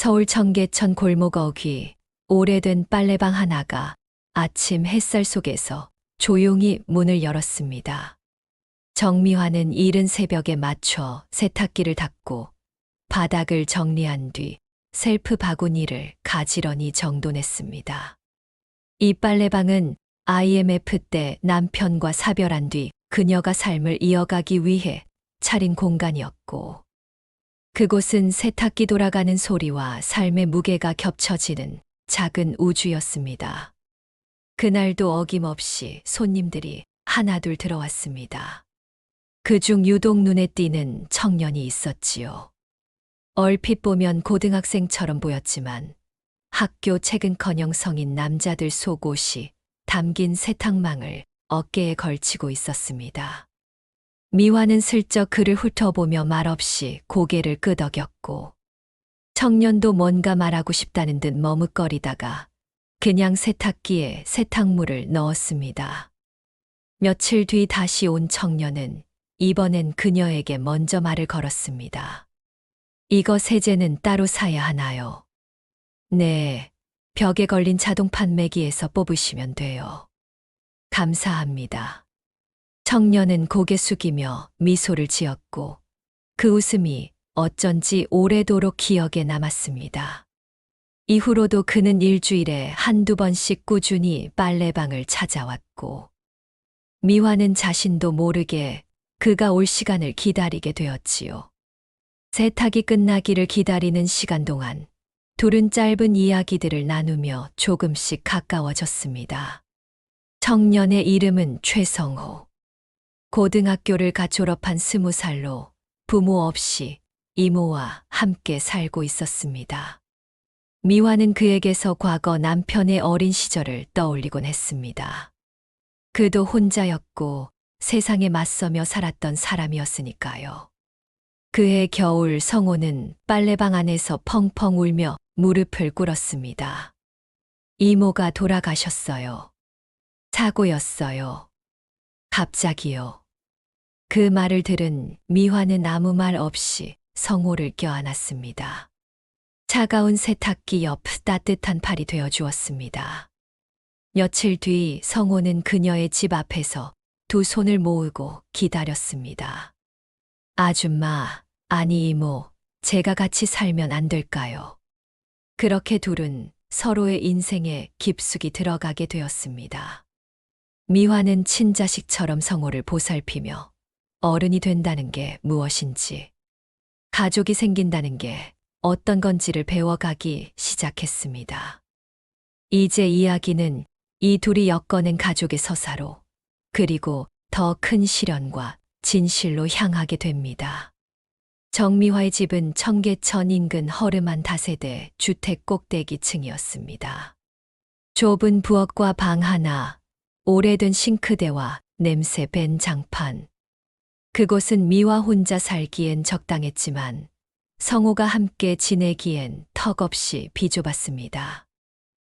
서울 청계천 골목 어귀 오래된 빨래방 하나가 아침 햇살 속에서 조용히 문을 열었습니다. 정미화는 이른 새벽에 맞춰 세탁기를 닫고 바닥을 정리한 뒤 셀프 바구니를 가지런히 정돈했습니다. 이 빨래방은 IMF 때 남편과 사별한 뒤 그녀가 삶을 이어가기 위해 차린 공간이었고, 그곳은 세탁기 돌아가는 소리와 삶의 무게가 겹쳐지는 작은 우주였습니다. 그날도 어김없이 손님들이 하나둘 들어왔습니다. 그중 유독 눈에 띄는 청년이 있었지요. 얼핏 보면 고등학생처럼 보였지만 학교 책은커녕 성인 남자들 속옷이 담긴 세탁망을 어깨에 걸치고 있었습니다. 미화는 슬쩍 그를 훑어보며 말없이 고개를 끄덕였고, 청년도 뭔가 말하고 싶다는 듯 머뭇거리다가 그냥 세탁기에 세탁물을 넣었습니다. 며칠 뒤 다시 온 청년은 이번엔 그녀에게 먼저 말을 걸었습니다. 이거 세제는 따로 사야 하나요? 네, 벽에 걸린 자동 판매기에서 뽑으시면 돼요. 감사합니다. 청년은 고개 숙이며 미소를 지었고 그 웃음이 어쩐지 오래도록 기억에 남았습니다. 이후로도 그는 일주일에 한두 번씩 꾸준히 빨래방을 찾아왔고, 미화는 자신도 모르게 그가 올 시간을 기다리게 되었지요. 세탁이 끝나기를 기다리는 시간 동안 둘은 짧은 이야기들을 나누며 조금씩 가까워졌습니다. 청년의 이름은 최성호. 고등학교를 갓 졸업한 20살로 부모 없이 이모와 함께 살고 있었습니다. 미화는 그에게서 과거 남편의 어린 시절을 떠올리곤 했습니다. 그도 혼자였고 세상에 맞서며 살았던 사람이었으니까요. 그해 겨울 성호는 빨래방 안에서 펑펑 울며 무릎을 꿇었습니다. 이모가 돌아가셨어요. 사고였어요. 갑자기요. 그 말을 들은 미화는 아무 말 없이 성호를 껴안았습니다. 차가운 세탁기 옆 따뜻한 팔이 되어 주었습니다. 며칠 뒤 성호는 그녀의 집 앞에서 두 손을 모으고 기다렸습니다. 아줌마, 아니 이모, 제가 같이 살면 안 될까요? 그렇게 둘은 서로의 인생에 깊숙이 들어가게 되었습니다. 미화는 친자식처럼 성호를 보살피며 어른이 된다는 게 무엇인지, 가족이 생긴다는 게 어떤 건지를 배워가기 시작했습니다. 이제 이야기는 이 둘이 엮어낸 가족의 서사로, 그리고 더 큰 시련과 진실로 향하게 됩니다. 정미화의 집은 청계천 인근 허름한 다세대 주택 꼭대기층이었습니다. 좁은 부엌과 방 하나, 오래된 싱크대와 냄새 밴 장판. 그곳은 미화 혼자 살기엔 적당했지만 성호가 함께 지내기엔 턱없이 비좁았습니다.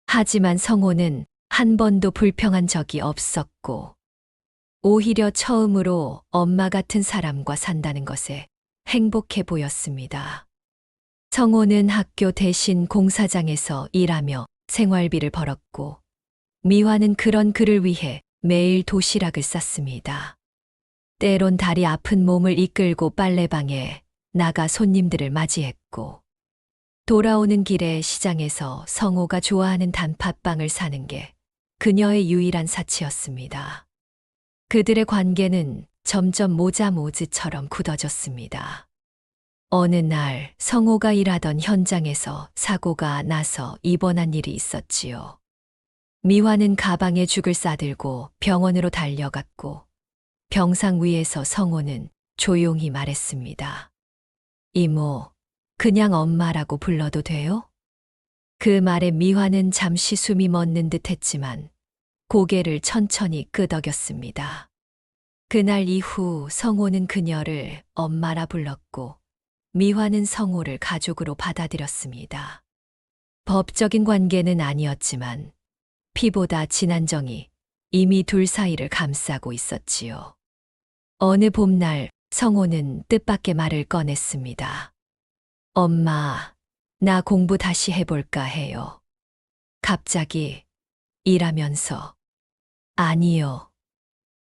하지만 성호는 한 번도 불평한 적이 없었고, 오히려 처음으로 엄마 같은 사람과 산다는 것에 행복해 보였습니다. 성호는 학교 대신 공사장에서 일하며 생활비를 벌었고, 미화는 그런 그를 위해 매일 도시락을 쌌습니다. 때론 다리 아픈 몸을 이끌고 빨래방에 나가 손님들을 맞이했고, 돌아오는 길에 시장에서 성호가 좋아하는 단팥빵을 사는 게 그녀의 유일한 사치였습니다. 그들의 관계는 점점 모자모즈처럼 굳어졌습니다. 어느 날 성호가 일하던 현장에서 사고가 나서 입원한 일이 있었지요. 미화는 가방에 죽을 싸들고 병원으로 달려갔고, 병상 위에서 성호는 조용히 말했습니다. 이모, 그냥 엄마라고 불러도 돼요? 그 말에 미화는 잠시 숨이 멎는 듯 했지만 고개를 천천히 끄덕였습니다. 그날 이후 성호는 그녀를 엄마라 불렀고, 미화는 성호를 가족으로 받아들였습니다. 법적인 관계는 아니었지만 피보다 진한 정이 이미 둘 사이를 감싸고 있었지요. 어느 봄날 성호는 뜻밖의 말을 꺼냈습니다. 엄마, 나 공부 다시 해볼까 해요. 갑자기 일하면서. 아니요.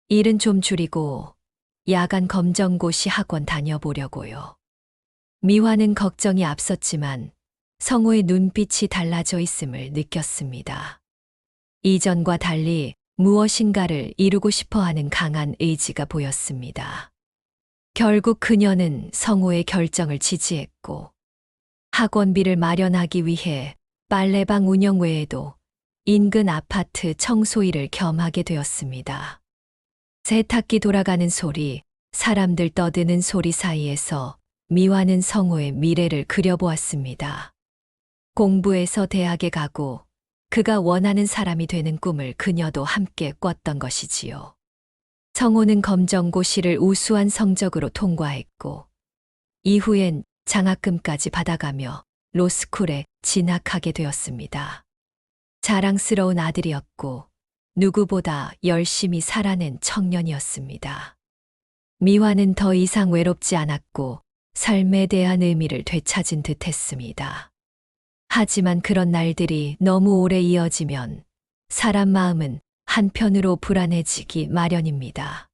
일은 좀 줄이고 야간 검정고시 학원 다녀보려고요. 미화는 걱정이 앞섰지만 성호의 눈빛이 달라져 있음을 느꼈습니다. 이전과 달리 무엇인가를 이루고 싶어 하는 강한 의지가 보였습니다. 결국 그녀는 성호의 결정을 지지했고 학원비를 마련하기 위해 빨래방 운영 외에도 인근 아파트 청소 일을 겸하게 되었습니다. 세탁기 돌아가는 소리, 사람들 떠드는 소리 사이에서 미화는 성호의 미래를 그려보았습니다. 공부해서 대학에 가고 그가 원하는 사람이 되는 꿈을 그녀도 함께 꿨던 것이지요. 성호는 검정고시를 우수한 성적으로 통과했고 이후엔 장학금까지 받아가며 로스쿨에 진학하게 되었습니다. 자랑스러운 아들이었고 누구보다 열심히 살아낸 청년이었습니다. 미화는 더 이상 외롭지 않았고 삶에 대한 의미를 되찾은 듯 했습니다. 하지만 그런 날들이 너무 오래 이어지면 사람 마음은 한편으로 불안해지기 마련입니다.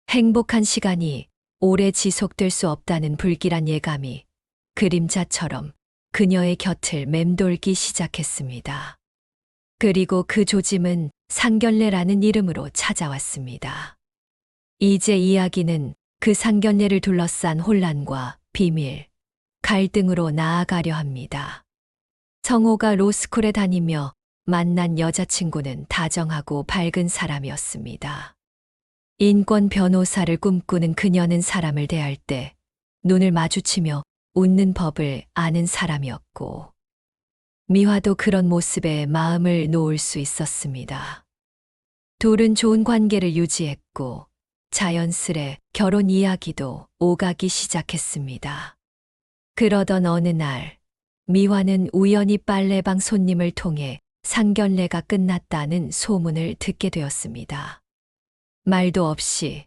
행복한 시간이 오래 지속될 수 없다는 불길한 예감이 그림자처럼 그녀의 곁을 맴돌기 시작했습니다. 그리고 그 조짐은 상견례라는 이름으로 찾아왔습니다. 이제 이야기는 그 상견례를 둘러싼 혼란과 비밀, 갈등으로 나아가려 합니다. 성호가 로스쿨에 다니며 만난 여자친구는 다정하고 밝은 사람이었습니다. 인권 변호사를 꿈꾸는 그녀는 사람을 대할 때 눈을 마주치며 웃는 법을 아는 사람이었고 미화도 그런 모습에 마음을 놓을 수 있었습니다. 둘은 좋은 관계를 유지했고 자연스레 결혼 이야기도 오가기 시작했습니다. 그러던 어느 날 미화는 우연히 빨래방 손님을 통해 상견례가 끝났다는 소문을 듣게 되었습니다. 말도 없이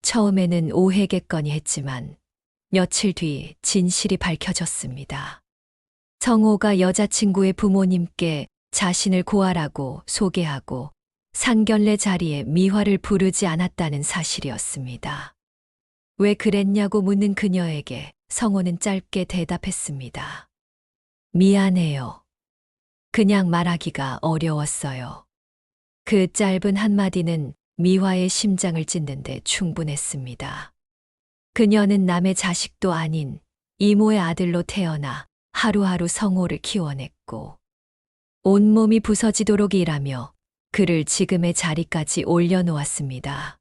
처음에는 오해겠거니 했지만 며칠 뒤 진실이 밝혀졌습니다. 성호가 여자친구의 부모님께 자신을 고아라고 소개하고 상견례 자리에 미화를 부르지 않았다는 사실이었습니다. 왜 그랬냐고 묻는 그녀에게 성호는 짧게 대답했습니다. 미안해요. 그냥 말하기가 어려웠어요. 그 짧은 한마디는 미화의 심장을 찢는데 충분했습니다. 그녀는 남의 자식도 아닌 이모의 아들로 태어나 하루하루 성호를 키워냈고 온몸이 부서지도록 일하며 그를 지금의 자리까지 올려놓았습니다.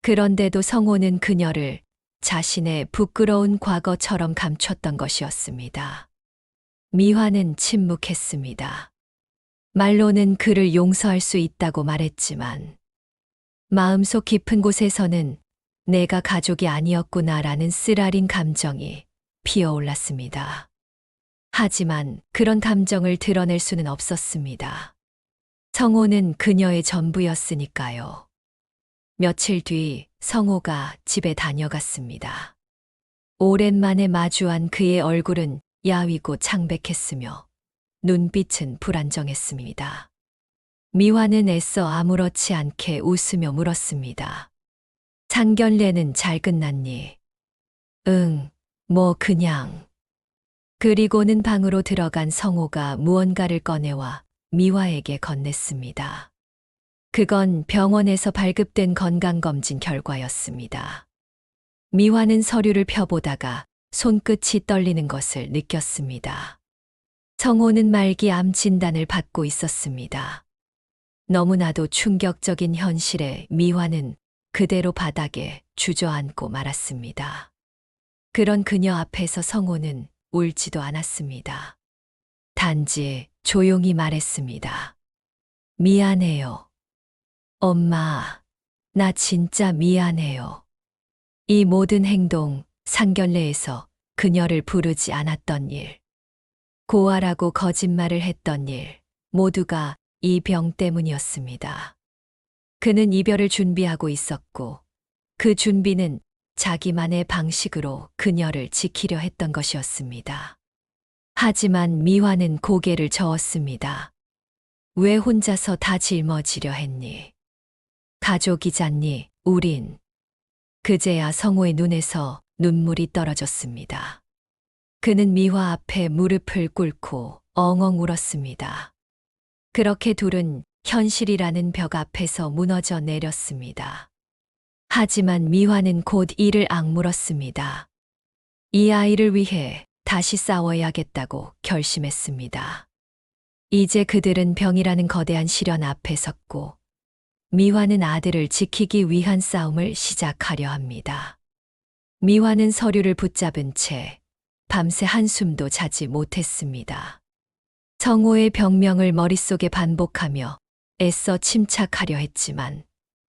그런데도 성호는 그녀를 자신의 부끄러운 과거처럼 감췄던 것이었습니다. 미화는 침묵했습니다. 말로는 그를 용서할 수 있다고 말했지만 마음속 깊은 곳에서는 내가 가족이 아니었구나라는 쓰라린 감정이 피어올랐습니다. 하지만 그런 감정을 드러낼 수는 없었습니다. 성호는 그녀의 전부였으니까요. 며칠 뒤 성호가 집에 다녀갔습니다. 오랜만에 마주한 그의 얼굴은 야위고 창백했으며 눈빛은 불안정했습니다. 미화는 애써 아무렇지 않게 웃으며 물었습니다. 상견례는 잘 끝났니? 응, 뭐 그냥. 그리고는 방으로 들어간 성호가 무언가를 꺼내와 미화에게 건넸습니다. 그건 병원에서 발급된 건강검진 결과였습니다. 미화는 서류를 펴보다가 손끝이 떨리는 것을 느꼈습니다. 성호는 말기 암 진단을 받고 있었습니다. 너무나도 충격적인 현실에 미화는 그대로 바닥에 주저앉고 말았습니다. 그런 그녀 앞에서 성호는 울지도 않았습니다. 단지 조용히 말했습니다. 미안해요. 엄마, 나 진짜 미안해요. 이 모든 행동, 상견례에서 그녀를 부르지 않았던 일, 고아라고 거짓말을 했던 일, 모두가 이 병 때문이었습니다. 그는 이별을 준비하고 있었고, 그 준비는 자기만의 방식으로 그녀를 지키려 했던 것이었습니다. 하지만 미화는 고개를 저었습니다. 왜 혼자서 다 짊어지려 했니? 가족이잖니, 우린. 그제야 성호의 눈에서 눈물이 떨어졌습니다. 그는 미화 앞에 무릎을 꿇고 엉엉 울었습니다. 그렇게 둘은 현실이라는 벽 앞에서 무너져 내렸습니다. 하지만 미화는 곧 이를 악물었습니다. 이 아이를 위해 다시 싸워야겠다고 결심했습니다. 이제 그들은 병이라는 거대한 시련 앞에 섰고 미화는 아들을 지키기 위한 싸움을 시작하려 합니다. 미화는 서류를 붙잡은 채 밤새 한숨도 자지 못했습니다. 성호의 병명을 머릿속에 반복하며 애써 침착하려 했지만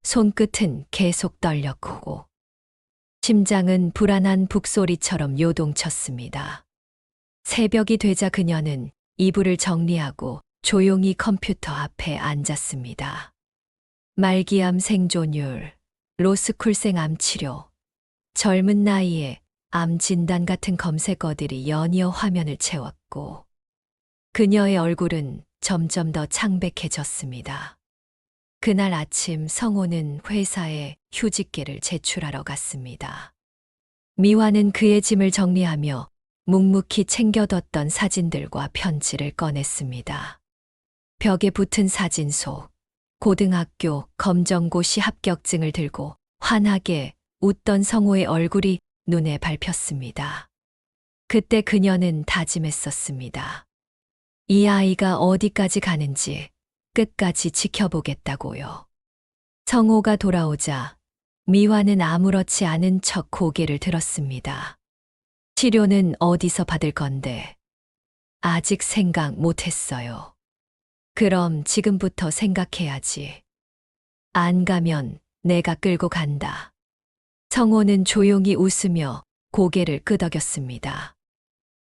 손끝은 계속 떨렸고 심장은 불안한 북소리처럼 요동쳤습니다. 새벽이 되자 그녀는 이불을 정리하고 조용히 컴퓨터 앞에 앉았습니다. 말기암 생존율, 로스쿨생 암치료, 젊은 나이에 암 진단 같은 검색어들이 연이어 화면을 채웠고 그녀의 얼굴은 점점 더 창백해졌습니다. 그날 아침 성호는 회사에 휴직계를 제출하러 갔습니다. 미화는 그의 짐을 정리하며 묵묵히 챙겨뒀던 사진들과 편지를 꺼냈습니다. 벽에 붙은 사진 속 고등학교 검정고시 합격증을 들고 환하게 웃던 성호의 얼굴이 눈에 밟혔습니다. 그때 그녀는 다짐했었습니다. 이 아이가 어디까지 가는지 끝까지 지켜보겠다고요. 성호가 돌아오자 미화는 아무렇지 않은 척 고개를 들었습니다. 치료는 어디서 받을 건데? 아직 생각 못했어요. 그럼 지금부터 생각해야지. 안 가면 내가 끌고 간다. 성호는 조용히 웃으며 고개를 끄덕였습니다.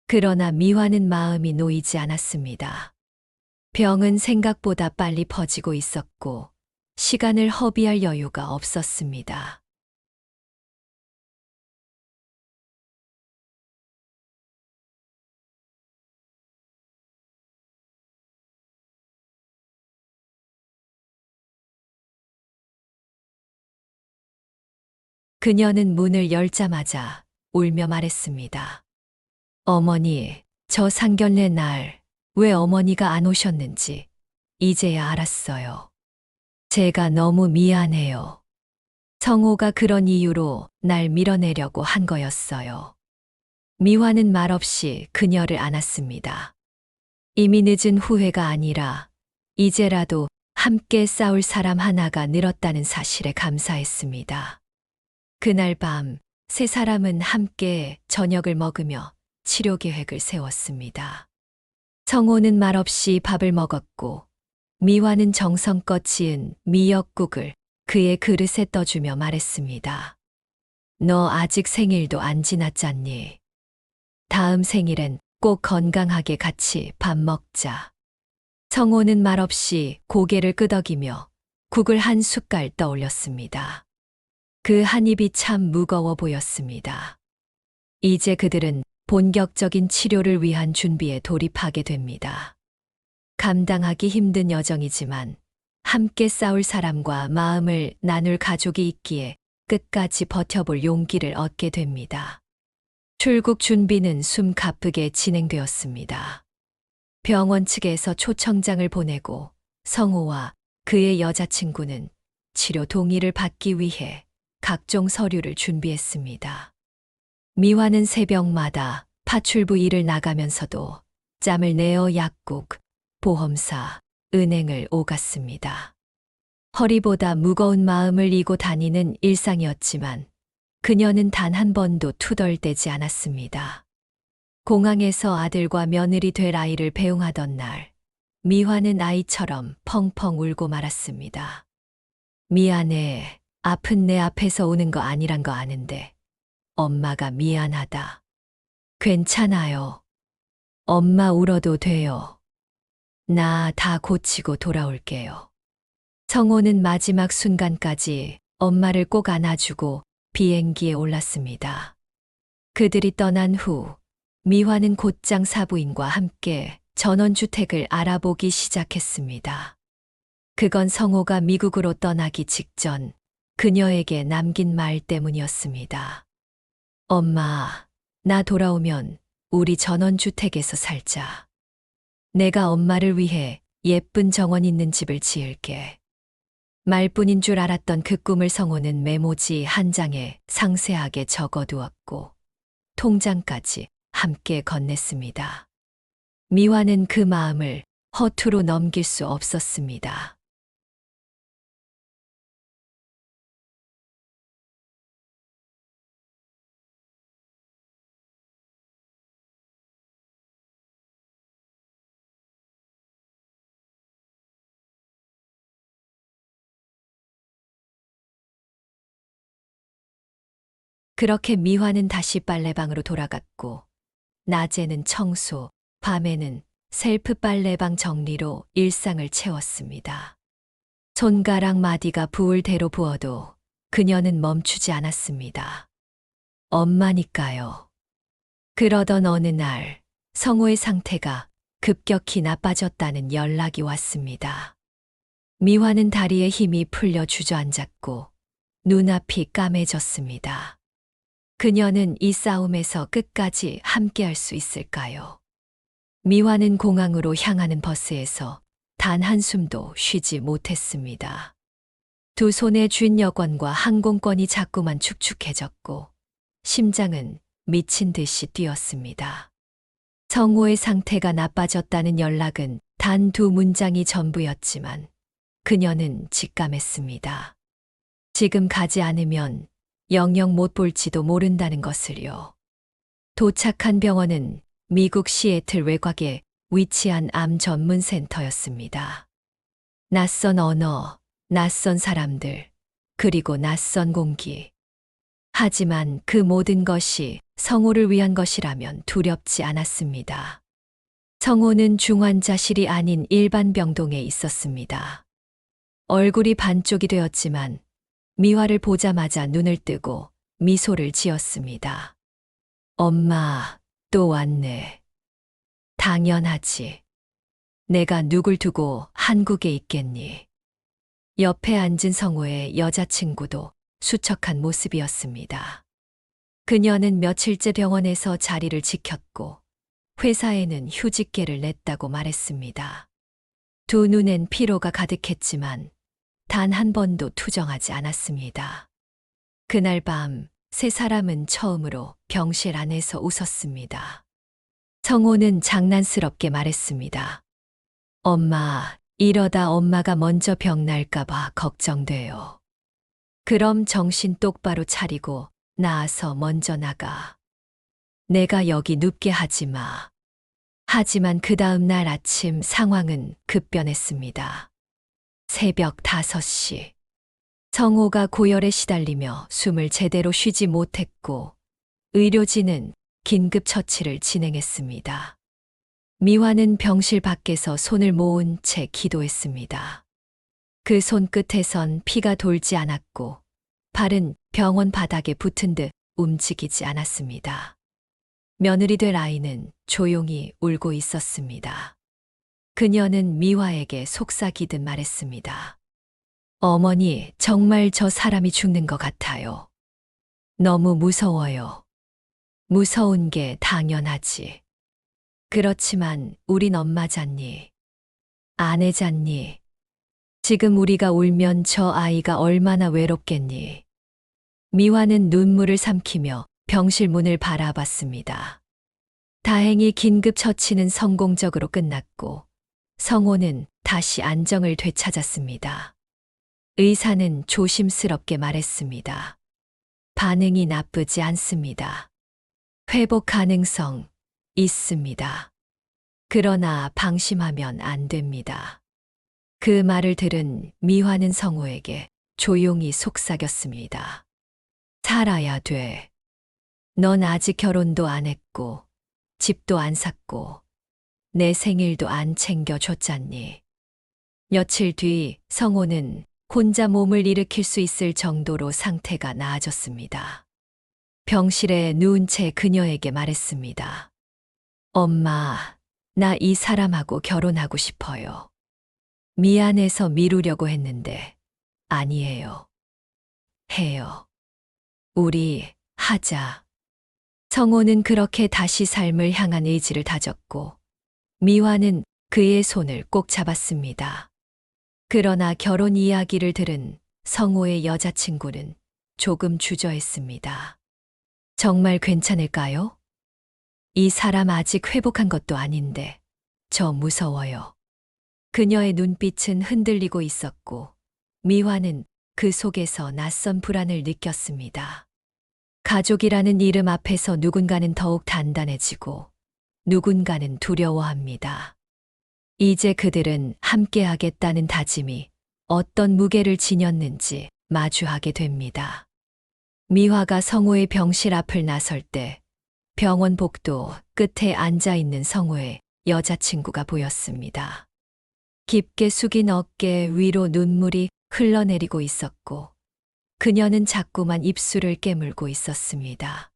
그러나 미화는 마음이 놓이지 않았습니다. 병은 생각보다 빨리 퍼지고 있었고 시간을 허비할 여유가 없었습니다. 그녀는 문을 열자마자 울며 말했습니다. 어머니, 저 상견례 날 왜 어머니가 안 오셨는지 이제야 알았어요. 제가 너무 미안해요. 성호가 그런 이유로 날 밀어내려고 한 거였어요. 미화는 말없이 그녀를 안았습니다. 이미 늦은 후회가 아니라 이제라도 함께 싸울 사람 하나가 늘었다는 사실에 감사했습니다. 그날 밤 세 사람은 함께 저녁을 먹으며 치료 계획을 세웠습니다. 성호는 말없이 밥을 먹었고 미화는 정성껏 지은 미역국을 그의 그릇에 떠주며 말했습니다. 너 아직 생일도 안 지났잖니. 다음 생일엔 꼭 건강하게 같이 밥 먹자. 성호는 말없이 고개를 끄덕이며 국을 한 숟갈 떠올렸습니다. 그 한 입이 참 무거워 보였습니다. 이제 그들은 본격적인 치료를 위한 준비에 돌입하게 됩니다. 감당하기 힘든 여정이지만 함께 싸울 사람과 마음을 나눌 가족이 있기에 끝까지 버텨볼 용기를 얻게 됩니다. 출국 준비는 숨 가쁘게 진행되었습니다. 병원 측에서 초청장을 보내고 성호와 그의 여자친구는 치료 동의를 받기 위해 각종 서류를 준비했습니다. 미화는 새벽마다 파출부 일을 나가면서도 짬을 내어 약국, 보험사, 은행을 오갔습니다. 허리보다 무거운 마음을 이고 다니는 일상이었지만 그녀는 단 한 번도 투덜대지 않았습니다. 공항에서 아들과 며느리 될 아이를 배웅하던 날, 미화는 아이처럼 펑펑 울고 말았습니다. 미안해. 아픈 내 앞에서 우는 거 아니란 거 아는데 엄마가 미안하다. 괜찮아요. 엄마 울어도 돼요. 나 다 고치고 돌아올게요. 성호는 마지막 순간까지 엄마를 꼭 안아주고 비행기에 올랐습니다. 그들이 떠난 후 미화는 곧장 사부인과 함께 전원주택을 알아보기 시작했습니다. 그건 성호가 미국으로 떠나기 직전 그녀에게 남긴 말 때문이었습니다. 엄마, 나 돌아오면 우리 전원주택에서 살자. 내가 엄마를 위해 예쁜 정원 있는 집을 지을게. 말뿐인 줄 알았던 그 꿈을 성호는 메모지 한 장에 상세하게 적어두었고 통장까지 함께 건넸습니다. 미화는 그 마음을 허투루 넘길 수 없었습니다. 그렇게 미화는 다시 빨래방으로 돌아갔고, 낮에는 청소, 밤에는 셀프 빨래방 정리로 일상을 채웠습니다. 손가락 마디가 부을 대로 부어도 그녀는 멈추지 않았습니다. 엄마니까요. 그러던 어느 날, 성호의 상태가 급격히 나빠졌다는 연락이 왔습니다. 미화는 다리에 힘이 풀려 주저앉았고, 눈앞이 까매졌습니다. 그녀는 이 싸움에서 끝까지 함께할 수 있을까요? 미화는 공항으로 향하는 버스에서 단 한숨도 쉬지 못했습니다. 두 손에 쥔 여권과 항공권이 자꾸만 축축해졌고 심장은 미친 듯이 뛰었습니다. 성호의 상태가 나빠졌다는 연락은 단 두 문장이 전부였지만 그녀는 직감했습니다. 지금 가지 않으면 영영 못 볼지도 모른다는 것을요. 도착한 병원은 미국 시애틀 외곽에 위치한 암 전문 센터였습니다. 낯선 언어, 낯선 사람들, 그리고 낯선 공기. 하지만 그 모든 것이 성호를 위한 것이라면 두렵지 않았습니다. 성호는 중환자실이 아닌 일반 병동에 있었습니다. 얼굴이 반쪽이 되었지만 미화를 보자마자 눈을 뜨고 미소를 지었습니다. 엄마, 또 왔네. 당연하지. 내가 누굴 두고 한국에 있겠니? 옆에 앉은 성호의 여자친구도 수척한 모습이었습니다. 그녀는 며칠째 병원에서 자리를 지켰고 회사에는 휴직계를 냈다고 말했습니다. 두 눈엔 피로가 가득했지만 단 한 번도 투정하지 않았습니다. 그날 밤 세 사람은 처음으로 병실 안에서 웃었습니다. 성호는 장난스럽게 말했습니다. 엄마, 이러다 엄마가 먼저 병 날까봐 걱정돼요. 그럼 정신 똑바로 차리고 나와서 먼저 나가. 내가 여기 눕게 하지 마. 하지만 그 다음 날 아침 상황은 급변했습니다. 새벽 5시. 성호가 고열에 시달리며 숨을 제대로 쉬지 못했고 의료진은 긴급 처치를 진행했습니다. 미화는 병실 밖에서 손을 모은 채 기도했습니다. 그 손끝에선 피가 돌지 않았고 발은 병원 바닥에 붙은 듯 움직이지 않았습니다. 며느리 될 아이는 조용히 울고 있었습니다. 그녀는 미화에게 속삭이듯 말했습니다. 어머니, 정말 저 사람이 죽는 것 같아요. 너무 무서워요. 무서운 게 당연하지. 그렇지만 우린 엄마잖니. 아내잖니. 지금 우리가 울면 저 아이가 얼마나 외롭겠니. 미화는 눈물을 삼키며 병실 문을 바라봤습니다. 다행히 긴급 처치는 성공적으로 끝났고 성호는 다시 안정을 되찾았습니다. 의사는 조심스럽게 말했습니다. 반응이 나쁘지 않습니다. 회복 가능성 있습니다. 그러나 방심하면 안 됩니다. 그 말을 들은 미화는 성호에게 조용히 속삭였습니다. 살아야 돼. 넌 아직 결혼도 안 했고 집도 안 샀고 내 생일도 안 챙겨줬잖니. 며칠 뒤 성호는 혼자 몸을 일으킬 수 있을 정도로 상태가 나아졌습니다. 병실에 누운 채 그녀에게 말했습니다. 엄마, 나 이 사람하고 결혼하고 싶어요. 미안해서 미루려고 했는데, 아니에요. 해요. 우리, 하자. 성호는 그렇게 다시 삶을 향한 의지를 다졌고, 미화는 그의 손을 꼭 잡았습니다. 그러나 결혼 이야기를 들은 성호의 여자친구는 조금 주저했습니다. 정말 괜찮을까요? 이 사람 아직 회복한 것도 아닌데, 저 무서워요. 그녀의 눈빛은 흔들리고 있었고, 미화는 그 속에서 낯선 불안을 느꼈습니다. 가족이라는 이름 앞에서 누군가는 더욱 단단해지고, 누군가는 두려워합니다. 이제 그들은 함께하겠다는 다짐이 어떤 무게를 지녔는지 마주하게 됩니다. 미화가 성호의 병실 앞을 나설 때 병원 복도 끝에 앉아 있는 성호의 여자친구가 보였습니다. 깊게 숙인 어깨 위로 눈물이 흘러내리고 있었고 그녀는 자꾸만 입술을 깨물고 있었습니다.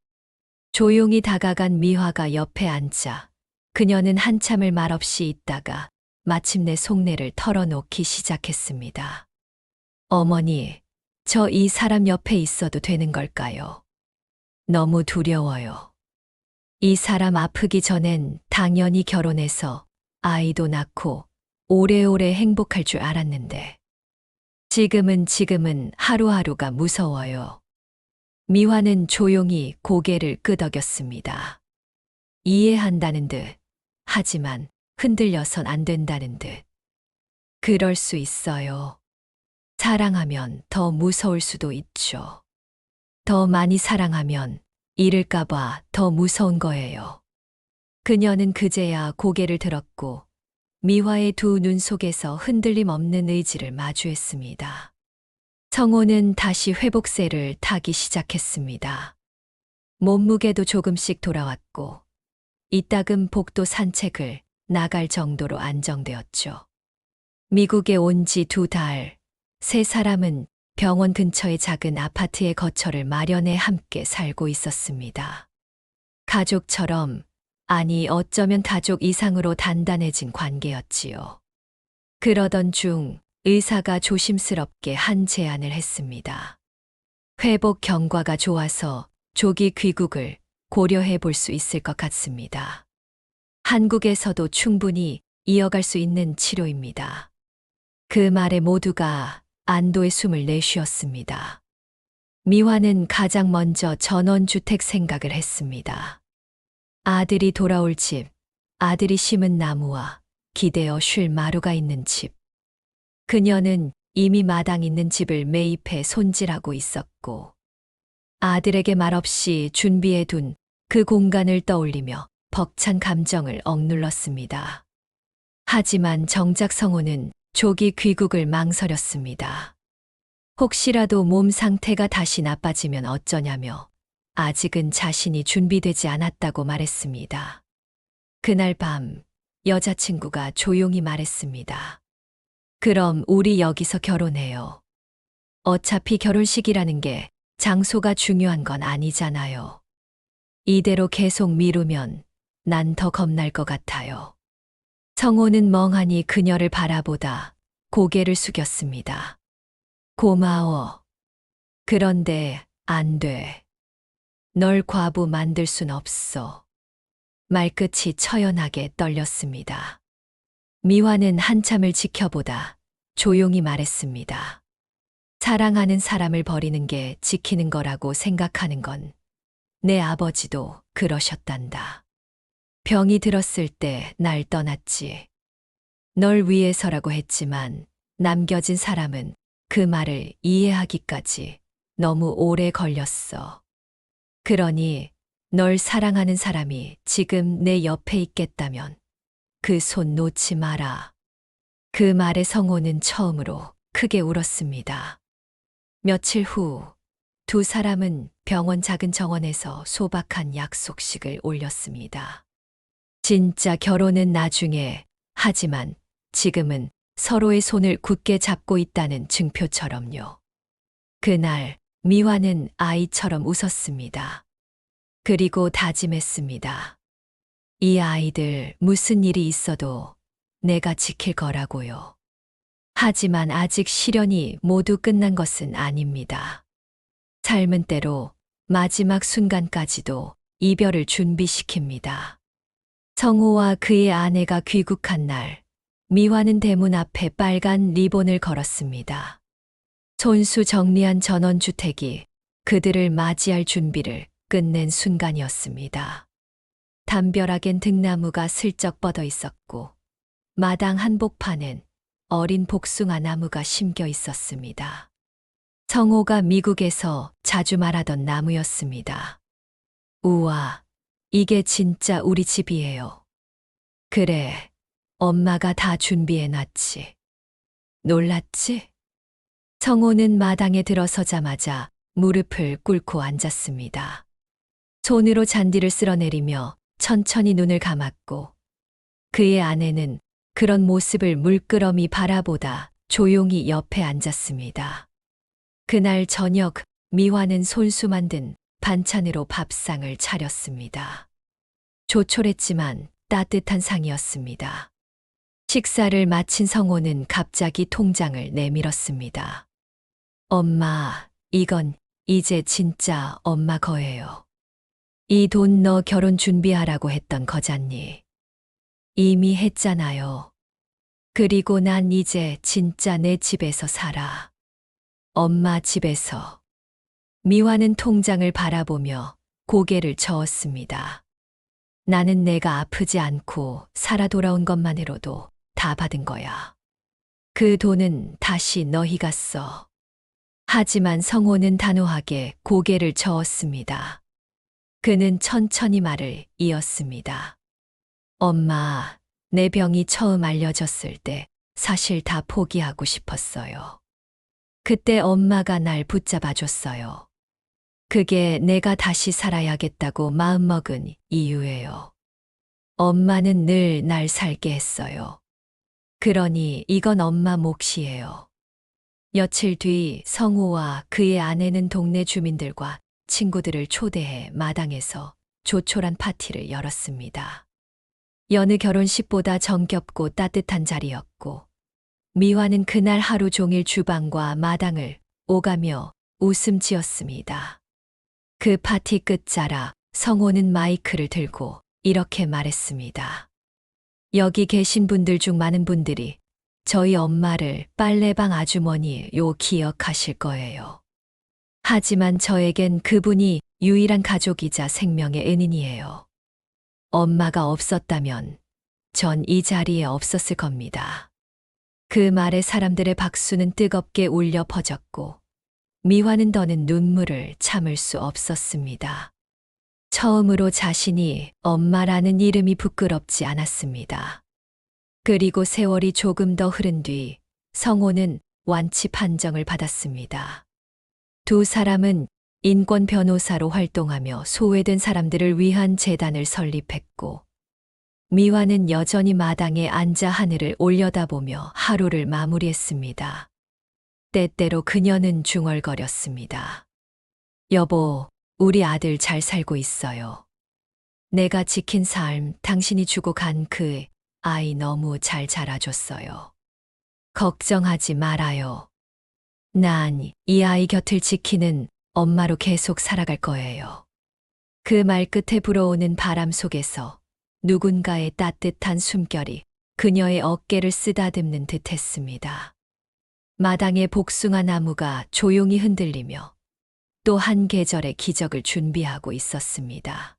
조용히 다가간 미화가 옆에 앉자 그녀는 한참을 말없이 있다가 마침내 속내를 털어놓기 시작했습니다. 어머니, 저 이 사람 옆에 있어도 되는 걸까요? 너무 두려워요. 이 사람 아프기 전엔 당연히 결혼해서 아이도 낳고 오래오래 행복할 줄 알았는데 지금은 하루하루가 무서워요. 미화는 조용히 고개를 끄덕였습니다. 이해한다는 듯, 하지만 흔들려선 안 된다는 듯. 그럴 수 있어요. 사랑하면 더 무서울 수도 있죠. 더 많이 사랑하면 잃을까봐 더 무서운 거예요. 그녀는 그제야 고개를 들었고 미화의 두 눈 속에서 흔들림 없는 의지를 마주했습니다. 성호는 다시 회복세를 타기 시작했습니다. 몸무게도 조금씩 돌아왔고 이따금 복도 산책을 나갈 정도로 안정되었죠. 미국에 온 지 2달, 세 사람은 병원 근처의 작은 아파트의 거처를 마련해 함께 살고 있었습니다. 가족처럼, 아니 어쩌면 가족 이상으로 단단해진 관계였지요. 그러던 중 의사가 조심스럽게 한 제안을 했습니다. 회복 경과가 좋아서 조기 귀국을 고려해 볼 수 있을 것 같습니다. 한국에서도 충분히 이어갈 수 있는 치료입니다. 그 말에 모두가 안도의 숨을 내쉬었습니다. 미화는 가장 먼저 전원주택 생각을 했습니다. 아들이 돌아올 집, 아들이 심은 나무와 기대어 쉴 마루가 있는 집. 그녀는 이미 마당 있는 집을 매입해 손질하고 있었고 아들에게 말없이 준비해 둔 그 공간을 떠올리며 벅찬 감정을 억눌렀습니다. 하지만 정작 성호는 조기 귀국을 망설였습니다. 혹시라도 몸 상태가 다시 나빠지면 어쩌냐며 아직은 자신이 준비되지 않았다고 말했습니다. 그날 밤 여자친구가 조용히 말했습니다. 그럼 우리 여기서 결혼해요. 어차피 결혼식이라는 게 장소가 중요한 건 아니잖아요. 이대로 계속 미루면 난 더 겁날 것 같아요. 성호는 멍하니 그녀를 바라보다 고개를 숙였습니다. 고마워. 그런데 안 돼. 널 과부 만들 순 없어. 말끝이 처연하게 떨렸습니다. 미화는 한참을 지켜보다 조용히 말했습니다. 사랑하는 사람을 버리는 게 지키는 거라고 생각하는 건 내 아버지도 그러셨단다. 병이 들었을 때 날 떠났지. 널 위해서라고 했지만 남겨진 사람은 그 말을 이해하기까지 너무 오래 걸렸어. 그러니 널 사랑하는 사람이 지금 내 옆에 있겠다면 그 손 놓지 마라. 그 말에 성호는 처음으로 크게 울었습니다. 며칠 후 두 사람은 병원 작은 정원에서 소박한 약속식을 올렸습니다. 진짜 결혼은 나중에, 하지만 지금은 서로의 손을 굳게 잡고 있다는 증표처럼요. 그날 미화는 아이처럼 웃었습니다. 그리고 다짐했습니다. 이 아이들 무슨 일이 있어도 내가 지킬 거라고요. 하지만 아직 시련이 모두 끝난 것은 아닙니다. 삶은 때로 마지막 순간까지도 이별을 준비시킵니다. 성호와 그의 아내가 귀국한 날, 미화는 대문 앞에 빨간 리본을 걸었습니다. 손수 정리한 전원주택이 그들을 맞이할 준비를 끝낸 순간이었습니다. 담벼락엔 등나무가 슬쩍 뻗어 있었고, 마당 한복판엔 어린 복숭아 나무가 심겨 있었습니다. 성호가 미국에서 자주 말하던 나무였습니다. 우와, 이게 진짜 우리 집이에요. 그래, 엄마가 다 준비해 놨지. 놀랐지? 성호는 마당에 들어서자마자 무릎을 꿇고 앉았습니다. 손으로 잔디를 쓸어내리며 천천히 눈을 감았고, 그의 아내는 그런 모습을 물끄러미 바라보다 조용히 옆에 앉았습니다. 그날 저녁 미화는 손수 만든 반찬으로 밥상을 차렸습니다. 조촐했지만 따뜻한 상이었습니다. 식사를 마친 성호는 갑자기 통장을 내밀었습니다. 엄마, 이건 이제 진짜 엄마 거예요. 이 돈 너 결혼 준비하라고 했던 거잖니. 이미 했잖아요. 그리고 난 이제 진짜 내 집에서 살아. 엄마 집에서. 미화는 통장을 바라보며 고개를 저었습니다. 나는 내가 아프지 않고 살아 돌아온 것만으로도 다 받은 거야. 그 돈은 다시 너희가 써. 하지만 성호는 단호하게 고개를 저었습니다. 그는 천천히 말을 이었습니다. 엄마, 내 병이 처음 알려졌을 때 사실 다 포기하고 싶었어요. 그때 엄마가 날 붙잡아 줬어요. 그게 내가 다시 살아야겠다고 마음먹은 이유예요. 엄마는 늘 날 살게 했어요. 그러니 이건 엄마 몫이에요. 며칠 뒤 성호와 그의 아내는 동네 주민들과 친구들을 초대해 마당에서 조촐한 파티를 열었습니다. 여느 결혼식보다 정겹고 따뜻한 자리였고, 미화는 그날 하루 종일 주방과 마당을 오가며 웃음 지었습니다. 그 파티 끝자락 성호는 마이크를 들고 이렇게 말했습니다. 여기 계신 분들 중 많은 분들이 저희 엄마를 빨래방 아주머니로 기억하실 거예요. 하지만 저에겐 그분이 유일한 가족이자 생명의 은인이에요. 엄마가 없었다면 전 이 자리에 없었을 겁니다. 그 말에 사람들의 박수는 뜨겁게 울려 퍼졌고, 미화는 더는 눈물을 참을 수 없었습니다. 처음으로 자신이 엄마라는 이름이 부끄럽지 않았습니다. 그리고 세월이 조금 더 흐른 뒤 성호는 완치 판정을 받았습니다. 두 사람은 인권 변호사로 활동하며 소외된 사람들을 위한 재단을 설립했고, 미화는 여전히 마당에 앉아 하늘을 올려다보며 하루를 마무리했습니다. 때때로 그녀는 중얼거렸습니다. 여보, 우리 아들 잘 살고 있어요. 내가 지킨 삶, 당신이 주고 간 그 아이 너무 잘 자라줬어요. 걱정하지 말아요. 난 이 아이 곁을 지키는 엄마로 계속 살아갈 거예요. 그 말 끝에 불어오는 바람 속에서 누군가의 따뜻한 숨결이 그녀의 어깨를 쓰다듬는 듯 했습니다. 마당의 복숭아 나무가 조용히 흔들리며 또 한 계절의 기적을 준비하고 있었습니다.